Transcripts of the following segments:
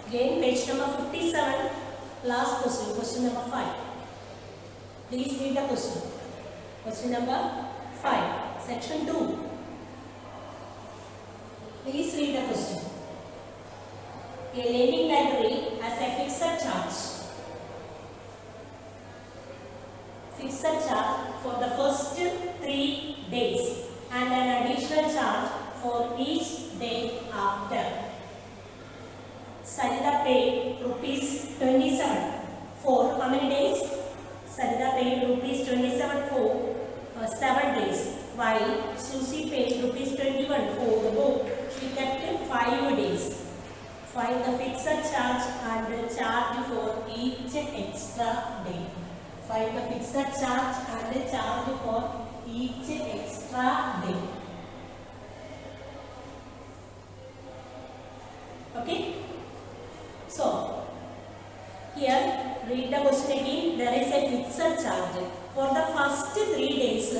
Again, page number 57, last question, question number 5. Please read the question. Question number 5, section 2. Please read the question. A lending library has a fixed charge. Fixed charge for the first 3 days and an additional charge for each day after. Sarita paid rupees 27 for how many days? Sarita paid rupees 27 for 7 days, while Susie paid rupees 21 for the book. She kept 5 days. Find the fixed charge and the charge for each extra day. Find the fixed charge and the charge for each extra day. Okay? So, here read the question again. There is a fixed charge. For the first 3 days, a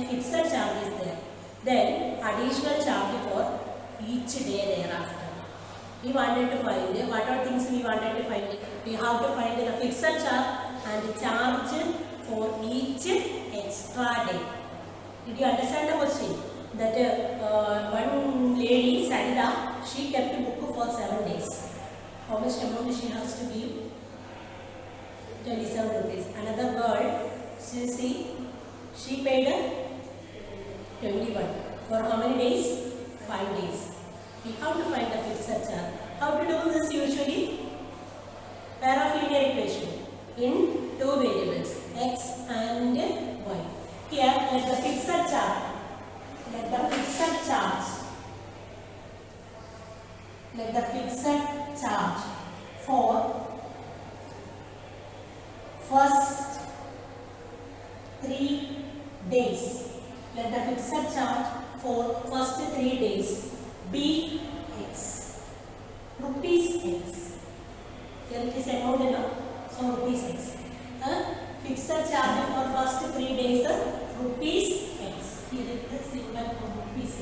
fixed charge is there. Then, additional charge for each day thereafter. We wanted to find what are things we wanted to find. We have to find the fixed charge and the charge for each extra day. Did you understand the question? That one lady, Sarita, she kept a book for 7 days. How much amount she has to give? 27 rupees. Another girl, Susie, she paid 21. For how many days? 5 days. We have to find the fixed charge. How to do this usually? Pair of linear equation in 2 variables, x and y. Here, let the fixed charge. Let the fixed charge for first 3 days. Let the fixed charge for first 3 days be x. Rupees x. Here it is amount, so rupees x. Fixed charge for first 3 days, rupees x. Here it is symbol for rupees x.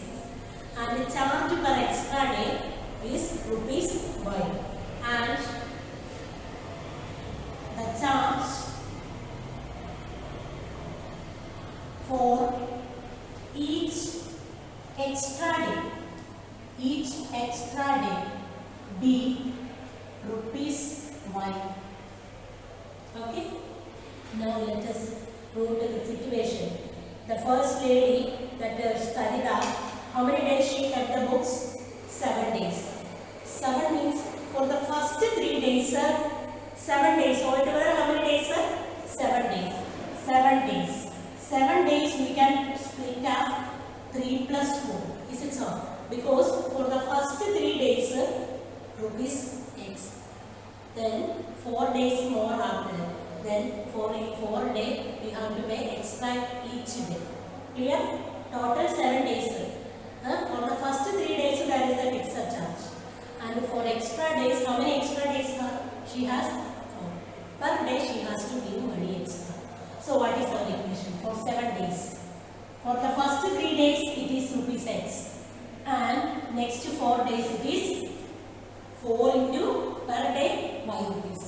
And the charge per extra day is rupees y. And the charge for each extra day be rupees y. Okay. Now let us go to the situation. The first lady, that Sarita, how many days she kept the books? 7 days. 7 means for the first 3 days, 7 days. Altogether how many days, sir? 7 days. 7 days. 7 days we can split as 3 plus 4. Is it so? Because for the first 3 days, rupees x. Then 4 days more after. Then for 4 days we have to pay extra each day. Clear? Total 7 days. For the first 3 days there is a fixed charge. And for extra days, how many extra days she has? 4. Per day she has to give money extra. So what is our equation for 7 days? For the first 3 days it is rupees x. And next 4 days it is 4 into per day y rupees.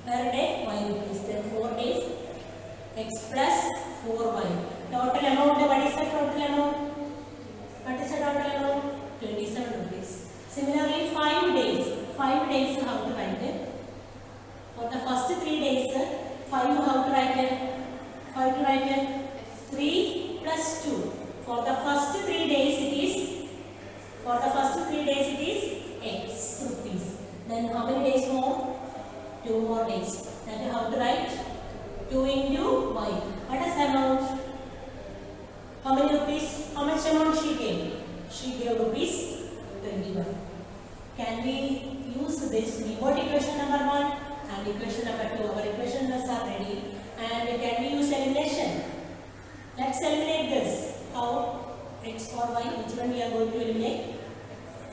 Per day y rupees. Then 4 days x plus 4y. Total amount, what is the total amount? What is the total amount? 27 rupees. Similarly, 5 days. 5 days how to write it? For the first 3 days, 5 how to write it? 5 to write it? 3 plus 2. For the first 3 days it is, x rupees. Then how many days more? 2 more days. That is how to write? 2 into y. What is the amount? How many rupees? How much amount she gave? She gave rupees 21. Can we use this? We got equation number 1 and equation number 2. Our equation numbers are ready. And can we use elimination? Let's eliminate this. How? X or y? Which one we are going to eliminate?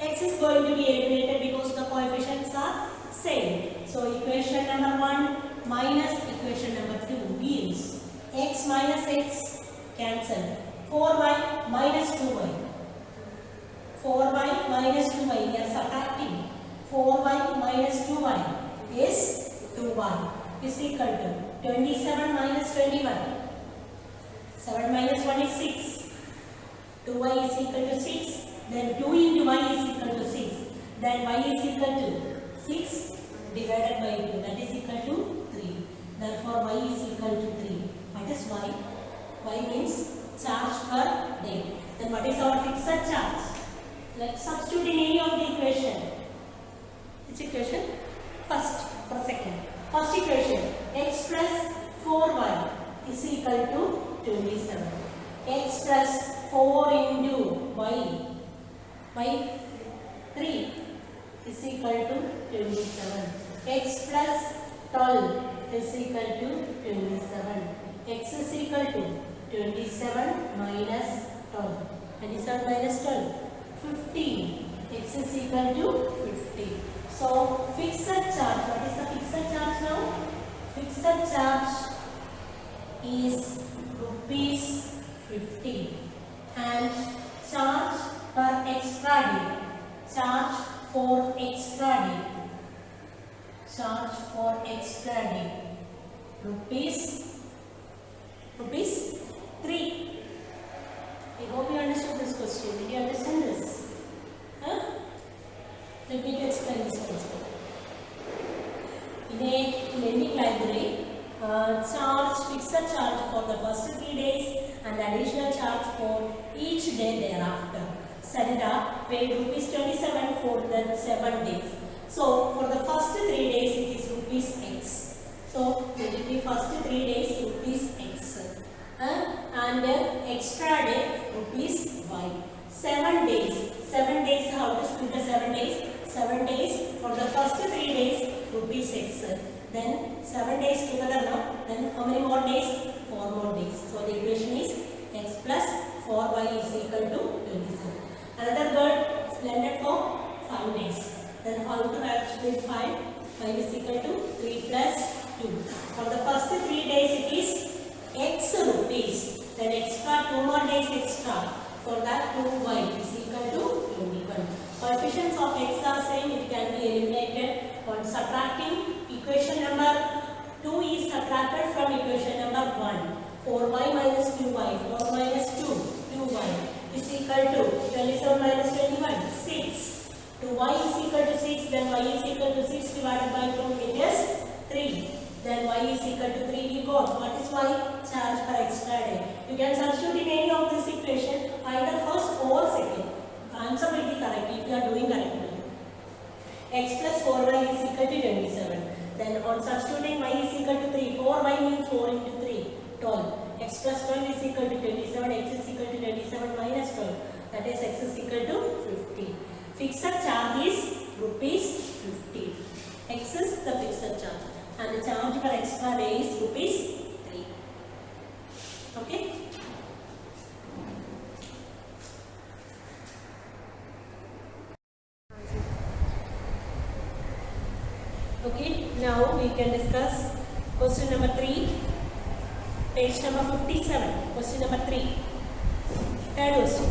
X is going to be eliminated because the coefficients are same. So equation number 1 minus equation number 2 means x minus x cancel. 4y minus 2y. 4y minus 2y, we are subtracting. 4y minus 2y is 2y is equal to 27 minus 21. 7 minus 1 is 6. 2y is equal to 6. Then 2 into y is equal to 6. Then y is equal to 6 divided by 2. That is equal to 3. Therefore y is equal to 3. What is y? Y means charge per day. Then what is our fixed charge? Let's substitute in any of the equation. Which equation? First or second? First equation. X plus 4y is equal to 27. X plus 4 into y 3 is equal to 27. X plus 12 is equal to 27. X is equal to 27 minus 12. 27 minus 12. 15. X is equal to 50. So fixed charge. What is the fixed charge now? Fixed charge is rupees 50 and charge per extra day. Charge for extra day. Charge for extra day. Rupees 3. I hope you understood this question. Did you understand this? Huh? Let me explain this question. In a lending library, fixed charge for the first 3 days and additional charge for each day thereafter. Sarita paid rupees 27 for the 7 days. So for the first 3 days it is rupees X. So let it be first 3 days rupees X. And extra day rupees Y. 7 days. 7 days, how to split the 7 days? 7 days for the first 3 days rupees X. Then 7 days together now. Then how many more days? 4 more days. So the equation is X plus 4y is equal to 27. Another bird landed for 5 days. Then how to split 5? 5 is equal to 3 plus 2. For the first 3 days it is X rupees. Then extra 2 more days extra. For that 2y is equal to 21. Coefficients of X are same. It can be eliminated on subtracting. Equation number 2 is subtracted from equation number 1. 4y minus 2y. 4 minus 2. 2y is equal to 27 minus 21. 6. 2y is equal to 6. Then y is equal to 6 divided by 2. It is 3. Then y is equal to 3 we got. What is y? Charge per extra day. You can substitute in any of this equation either first or second. The answer will be correct if you are doing correctly. X plus 4y is equal to 27. Then on substituting y is equal to 3. 4y means 4 into 3. 12. X plus 12 is equal to 27. X is equal to 27 minus 12. That is x is equal to 50. Fixed charge is rupees 50. X is the fixed charge. And the charge per extra day is rupees 3. Okay? Okay, now we can discuss question number 3, page number 57, question number 3. Third question.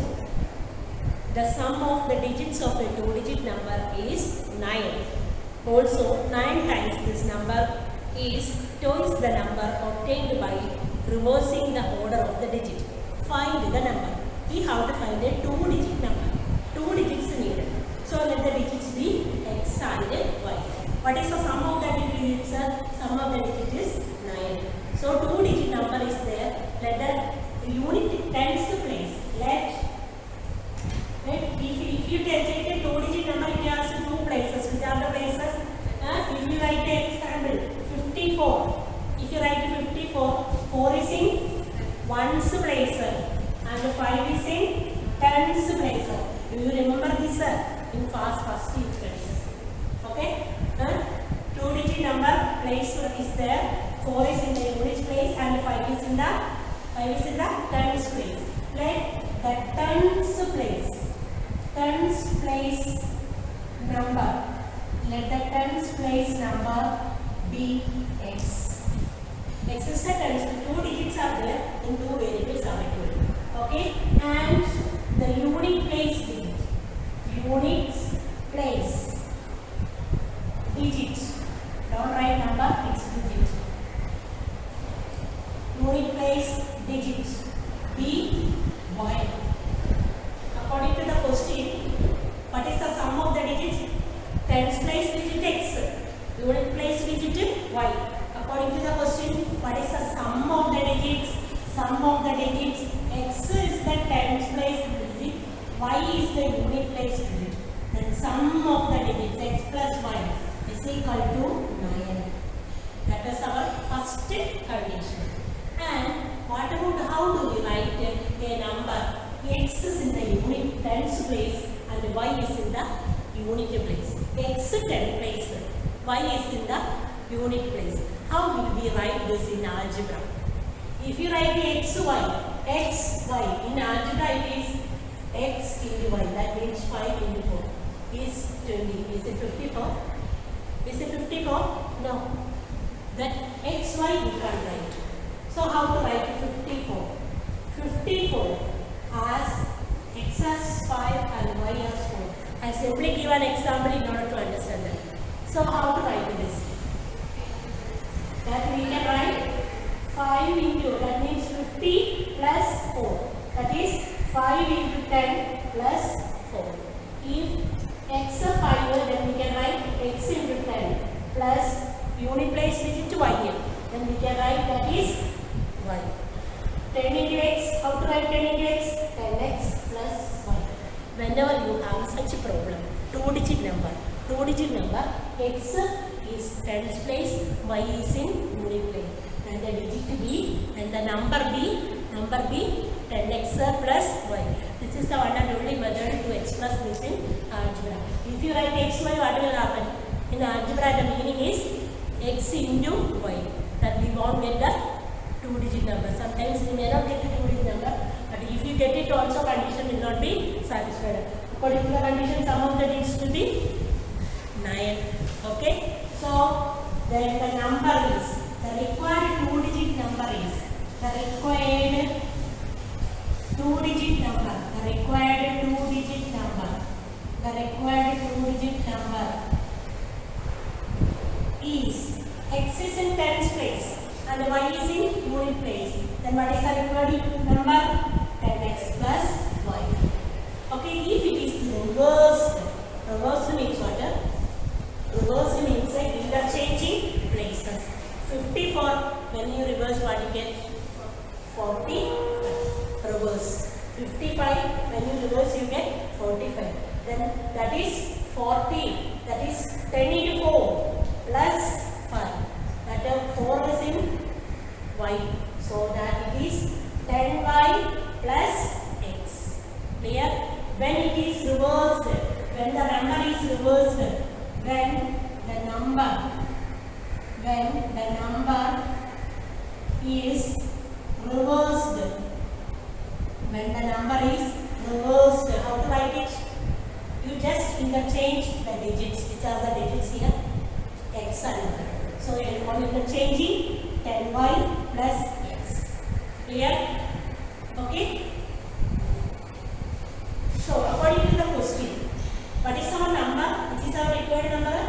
The sum of the digits of a 2-digit number is 9. Also, 9 times this number is twice the number obtained by reversing the order of the digit. Find the number. We have to find a 2-digit number. 2 digits needed. So, let the digits be X and Y. What is the sum of the digits? Sum of the digit is 9. So, 2-digit number is there. Let the unit tens place. If you take a 2-digit number, it has 2 places. Which are the places? If you write an example, 54. If you write 54, 4 is in ones place and 5 is in tens place. Do you remember this in first equation? Okay? 2-digit number place is there. 4 is in the units place and 5 is in the tens place. Let the tens place number. Let the tens place number be X. X is the tens. 2 digits are there in 2 variables are equal. Okay? And the unit place digit. Units place digit. Don't write number, it's digit. Unit place digit. B, y. According to the question, what is the sum of the digits? Tens place digit x. Unit place digit y. According to the question, what is the sum of the digits? Sum of the digits. X is the tens place digit. Y is the unit place digit. Then sum of the digits x plus y is equal to 9. That is our first condition. And what about how do we write a number? X is in the unit tens place and y is in the unit place. X 10 place, y is in the unit place. How will we write this in algebra? If you write x, y in algebra it is x into y, that means 5 into 4 is 20. Is it 54? Is it 54? No. That x, y you can't write. So how to write 54? 54 as x as 5 and y as 4. I simply give an example in order to understand that. So how to write this? That we can write 5 into, that means 50 plus 4. That is 5 into 10 plus 4. If x is 5, then we can write x into 10 plus unit place digit y here. Then we can write that is y. 10 into x, how to write 10 into x? 10x plus y. Whenever you have such a problem, two-digit number, x is tens place, y is in unit place. And the digit b and the number b 10x plus y. This is the one and only method to express this in algebra. If you write xy, what will happen? In algebra, the meaning is x into y. That we won't get the two-digit number. Sometimes we may not get the two-digit number, but if you get it also, condition will not be satisfied. According to the condition, sum of the digits will be 9. Okay? So, then the number is, the required two-digit number is, the required two-digit number is x is in tens place and y is in unit place. Then what is the required number? 10x plus y. Okay, if it is reversed means what? Reversed means interchanging places. 54, when you reverse what you get? 40, reverse. 55, when you reverse you get 45. Then that is 40, that is 10 into 4 plus 5. That 4 is in y. So that it is 10y plus x. Clear? When it is reversed, when the number is reversed, when the number is reversed, how to write it? You just interchange the digits. Which are the digits here? X and y. So you are interchanging 10y plus x. Clear? Okay? So according to the question, what is our number? Which is our required number?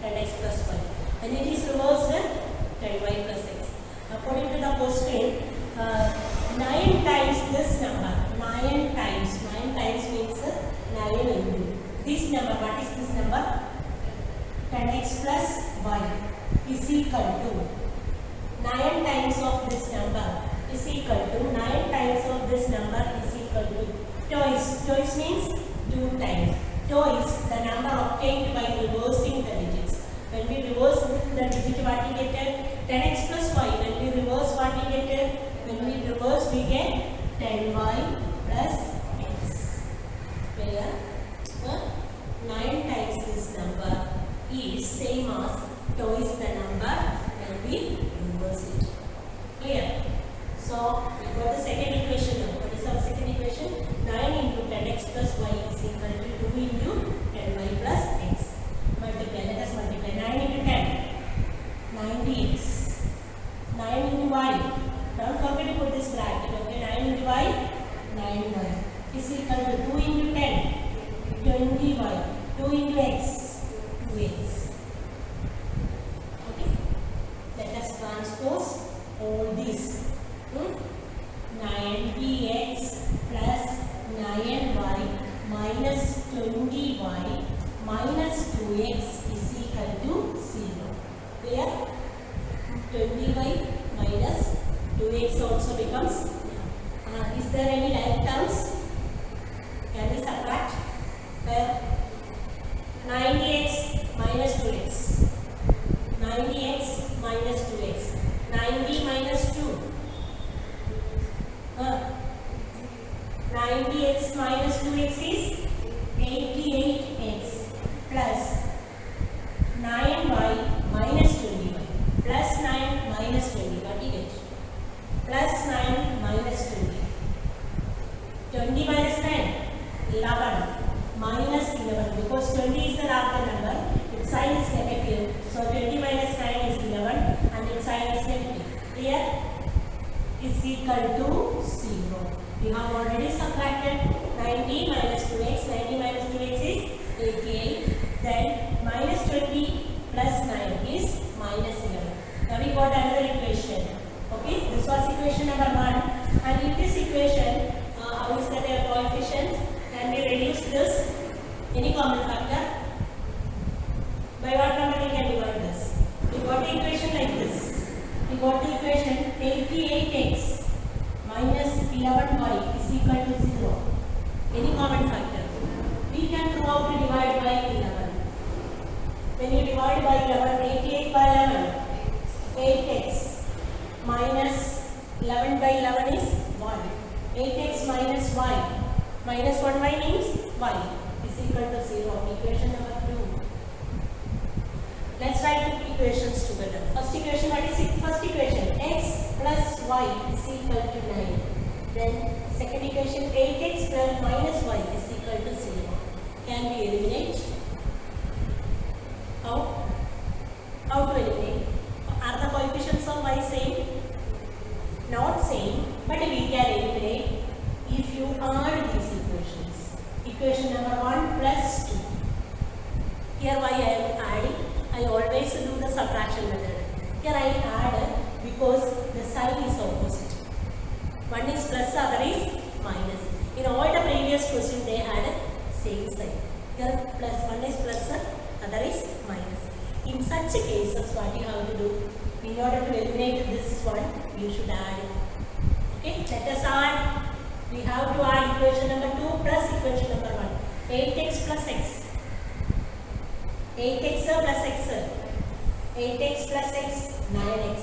10x plus y. When it is reversed, 10y plus x. According to the question, 9 times this number. 9 times means 9 into this number. What is this number? 10x plus y is equal to 9 times of this number is equal to 9 times of this number is equal to twice means 2 times. Twice the number obtained by reversing the digits. When we reverse the digit, what we get? 10x plus y. When we reverse, what we get? When we reverse, we get 10y plus x. Clear? 9 times this number is same as twice the number when we reverse it. Clear? So, we got the second equation now. What is our second equation? 9 into 10x plus y is equal to 2 into 10y plus x. Multiply. Let us multiply. 9 into 10. 90x. 9 into y. Don't forget to put this bracket. Okay. 9 into y. 9y is equal to 2 into 10. 20y. 2 into x. 2x. 2x is equal to 0. Clear? 20y minus 2x also becomes. Is there any like terms? Can we subtract? 90x minus 2x. 90x minus 2x. 90 minus 2. 90x minus 2x is 88x plus 9y minus 20y plus 9 minus 20. What do you get? Plus 9 minus 20. 20 minus 9, 11 minus 11, because 20 is the larger number, its sign is negative, so 20 minus 9 is 11 and its sign is negative. Clear? Is equal to 0. We have already subtracted 90 minus 2x. 90 minus 2x is 88. Then minus 20 plus 9 is minus 11. Now we got another equation. Okay, this was equation number 1. And in this equation, how is that a coefficient? Can we reduce this? Any common factor? By what number we can divide this? We got the equation like this. We got the equation 88x minus 11y is equal to 0. Any common factor? We can throw out to divide by 11. When you divide by 11, 88 by 11, 8x minus 11 by 11 is 1. 8x minus y minus 1y means y is equal to 0. Equation number 2. Let's write the equations together. First equation, what is it? First equation, x plus y is equal to 9. Then second equation, 8x plus minus y is equal to 0. Can we eliminate? How? How to eliminate? Are the coefficients of y same? Not same, but we can eliminate if you add these equations. Equation number 1 plus 2. Here why I am adding? I always do the subtraction method. Here I add because the sign is opposite. One is plus, other is minus. In all the previous questions they had same sign. Here plus, one is plus, other is minus. In such cases, what you have to do? In order to eliminate this one, you should add. Okay, let us add. We have to add equation number 2 plus equation number 1. 8x plus x. 8x plus x. 8x plus x, 9x.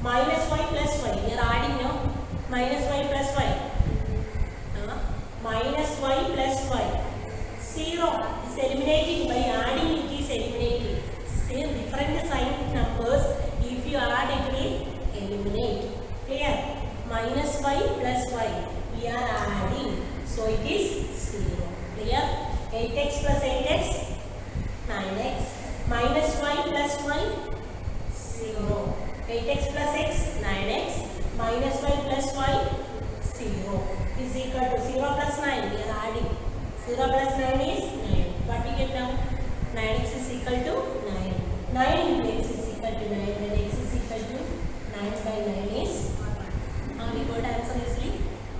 Minus y plus y. We are adding now. Minus y plus y. Minus y plus y. 0 is eliminating. By adding it is eliminating. Same different sign numbers. If you add it will eliminate. Clear? Minus y plus y. We are adding. So it is 0. Clear? 8x plus 8x. 9x minus y plus y 0. 8x plus x 9x minus y plus y 0 is equal to 0 plus 9. We are adding. 0 plus 9 is 9. What we get now? 9x is equal to 9. 9 into x is equal to 9. When x is equal to 9 by 9 is we got answer easily.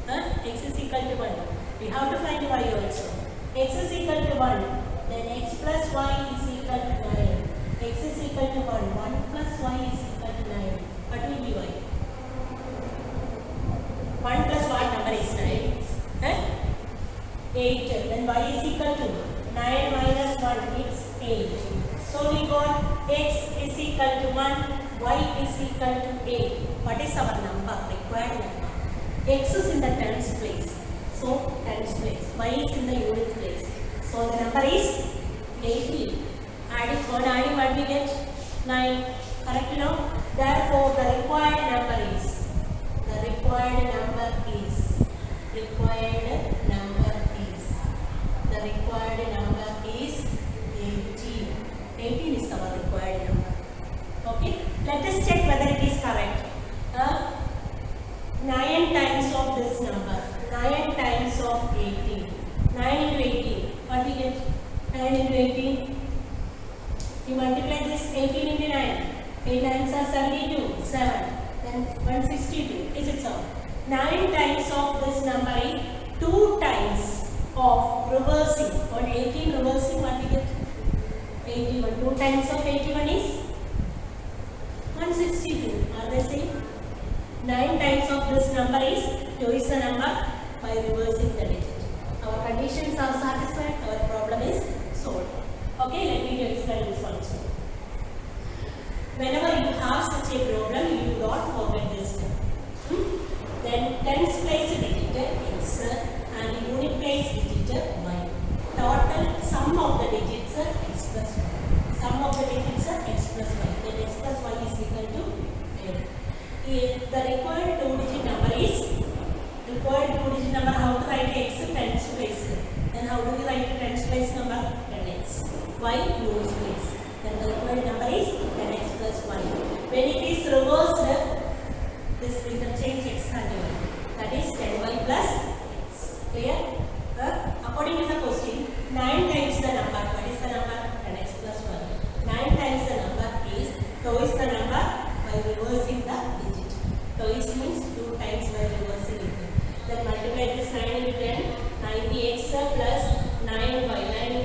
X is equal to 1. We have to find y also. X is equal to 1. Then x plus y is equal to 9. X is equal to 1. 1 plus y is equal to 9. What will be y? 1 plus what number is 9? 8. Then y is equal to 9 minus 1 is 8. So we got x is equal to 1, y is equal to 8. What is our number? Required number. X is in the tens place. So tens place. Y is in the unit place. So the number is 80. Adding what we get? 9. Correct now? Therefore the required number is 80. 18 is our required number. Okay. Let us check whether it is correct. 9 times of this number. 9 times of 18. 9 into 18. What we get? 9 into 18. You multiply this 18 into 9. 8 9s are 72. 7. Then 162. Is it so? 9 times of this number is 2 times of reversing. On 18 reversing, what we get? 18 2 times of 81 is 162. Are they same? 9 times of this number is twice the number by reversing the digit. Our conditions are satisfied. Our problem is solved. Okay, let me explain this also. Whenever you have such a problem, you don't forget this step. Then tens place digit x and unit place digit y. Total sum of the digits x plus y. Sum of the digits x plus y. Then x plus y is equal to 8. The required 2-digit number is how to write x tens place. Then how do we write tens place number? 10x. Y units place. Then the required number is 10x plus y. When it is reversed, this interchange x and y. That is 10y plus x. Clear? According to the question, 9 times the number. What is the number? 10x plus 1. 9 times the number is twice the number by reversing the digit. Twice means 2 times by reversing it. Then multiply this 9 into 10. 90x plus 9y. 9y